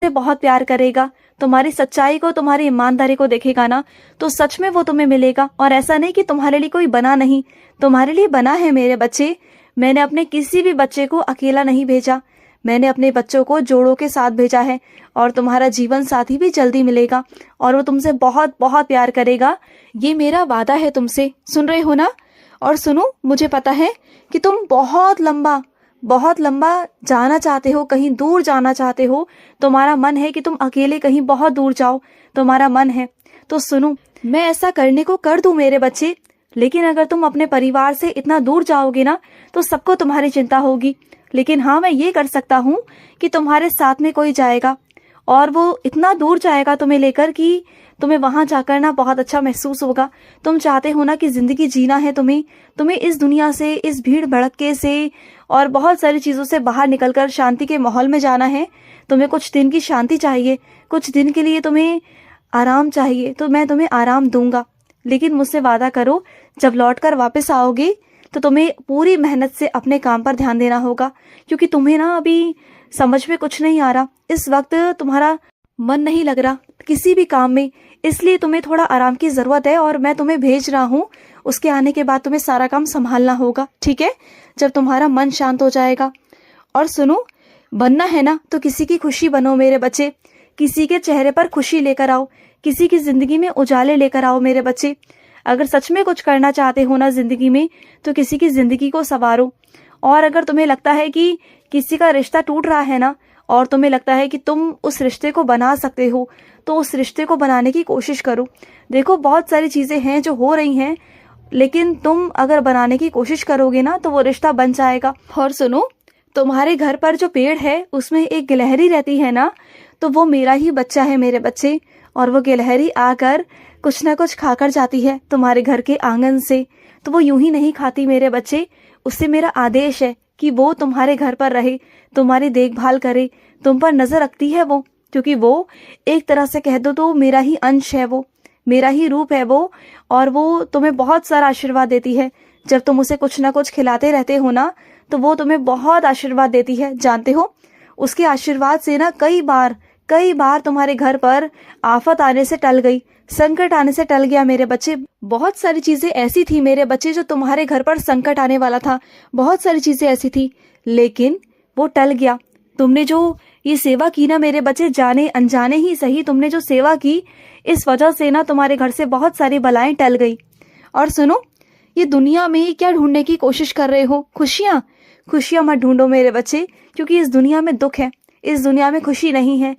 तुमसे बहुत प्यार करेगा, तुम्हारी सच्चाई को, तुम्हारी ईमानदारी को देखेगा ना, तो सच में वो तुम्हें मिलेगा। और ऐसा नहीं कि तुम्हारे लिए कोई बना नहीं, तुम्हारे लिए बना है मेरे बच्चे। मैंने अपने किसी भी बच्चे को अकेला नहीं भेजा, मैंने अपने बच्चों को जोड़ों के साथ भेजा है। और तुम्हारा जीवन साथी भी जल्दी मिलेगा और वो तुमसे बहुत बहुत प्यार करेगा, ये मेरा वादा है तुमसे। सुन रहे हो ना? और सुनो, मुझे पता है कि तुम बहुत लंबा जाना चाहते हो, कहीं दूर जाना चाहते हो। तुम्हारा मन है कि तुम अकेले कहीं बहुत दूर जाओ, तुम्हारा मन है। तो सुनो, मैं ऐसा करने को कर दूं मेरे बच्चे, लेकिन अगर तुम अपने परिवार से इतना दूर जाओगे ना, तो सबको तुम्हारी चिंता होगी। लेकिन हाँ, मैं ये कर सकता हूँ कि तुम्हारे साथ में कोई जाएगा, और वो इतना दूर जाएगा तुम्हें लेकर कि तुम्हें वहां जाकर ना बहुत अच्छा महसूस होगा। तुम चाहते हो ना कि जिंदगी जीना है तुम्हें इस दुनिया से, इस भीड़ भड़के से और बहुत सारी चीजों से बाहर निकलकर शांति के माहौल में जाना है। तुम्हें कुछ दिन की शांति चाहिए, कुछ दिन के लिए तुम्हें आराम चाहिए, तो मैं तुम्हें आराम दूंगा। लेकिन मुझसे वादा करो, जब लौटकर वापस आओगे तो तुम्हें पूरी मेहनत से अपने काम पर ध्यान देना होगा, क्योंकि तुम्हें ना अभी समझ में कुछ नहीं आ रहा। इस वक्त तुम्हारा मन नहीं लग रहा किसी भी काम में, इसलिए तुम्हें थोड़ा आराम की जरूरत है। और मैं तुम्हें भेज रहा हूँ, उसके आने के बाद तुम्हें सारा काम संभालना होगा, ठीक है? जब तुम्हारा मन शांत हो जाएगा। और सुनो, बनना है ना तो किसी की खुशी बनो मेरे बच्चे, किसी के चेहरे पर खुशी लेकर आओ, किसी की जिंदगी में उजाले लेकर आओ मेरे बच्चे। अगर सच में कुछ करना चाहते हो ना जिंदगी में, तो किसी की जिंदगी को संवारो। और अगर तुम्हें लगता है कि किसी का रिश्ता टूट रहा है ना, और तुम्हें लगता है कि तुम उस रिश्ते को बना सकते हो, तो उस रिश्ते को बनाने की कोशिश करो। देखो, बहुत सारी चीजें हैं जो हो रही हैं, लेकिन तुम अगर बनाने की कोशिश करोगे ना, तो वो रिश्ता बन जाएगा। और सुनो, तुम्हारे घर पर जो पेड़ है उसमें एक गिलहरी रहती है ना, तो वो मेरा ही बच्चा है मेरे बच्चे। और वो गिलहरी आकर कुछ ना कुछ खाकर जाती है तुम्हारे घर के आंगन से। तो वो यूं ही नहीं खाती मेरे बच्चे, उससे मेरा आदेश है कि वो तुम्हारे घर पर रहे, तुम्हारी देखभाल करे, तुम पर नजर रखती है वो, क्योंकि वो एक तरह से कह दो तो मेरा ही अंश है, वो मेरा ही रूप है वो। और वो तुम्हें बहुत सारा आशीर्वाद देती है। जब तुम उसे कुछ ना कुछ खिलाते रहते हो ना, तो वो तुम्हें बहुत आशीर्वाद देती है। जानते हो, उसके आशीर्वाद से ना कई बार तुम्हारे घर पर आफत आने से टल गई, संकट आने से टल गया मेरे बच्चे। बहुत सारी चीजें ऐसी थी मेरे बच्चे जो तुम्हारे घर पर संकट आने वाला था, बहुत सारी चीजें ऐसी थी, लेकिन वो टल गया। तुमने जो ये सेवा की ना मेरे बच्चे, जाने अनजाने ही सही, तुमने जो सेवा की, इस वजह से ना तुम्हारे घर से बहुत सारी बलाएं टल गई। और सुनो, ये दुनिया में क्या ढूंढने की कोशिश कर रहे हो? खुशियां मत ढूंढो मेरे बच्चे, क्योंकि इस दुनिया में दुख है, इस दुनिया में खुशी नहीं है।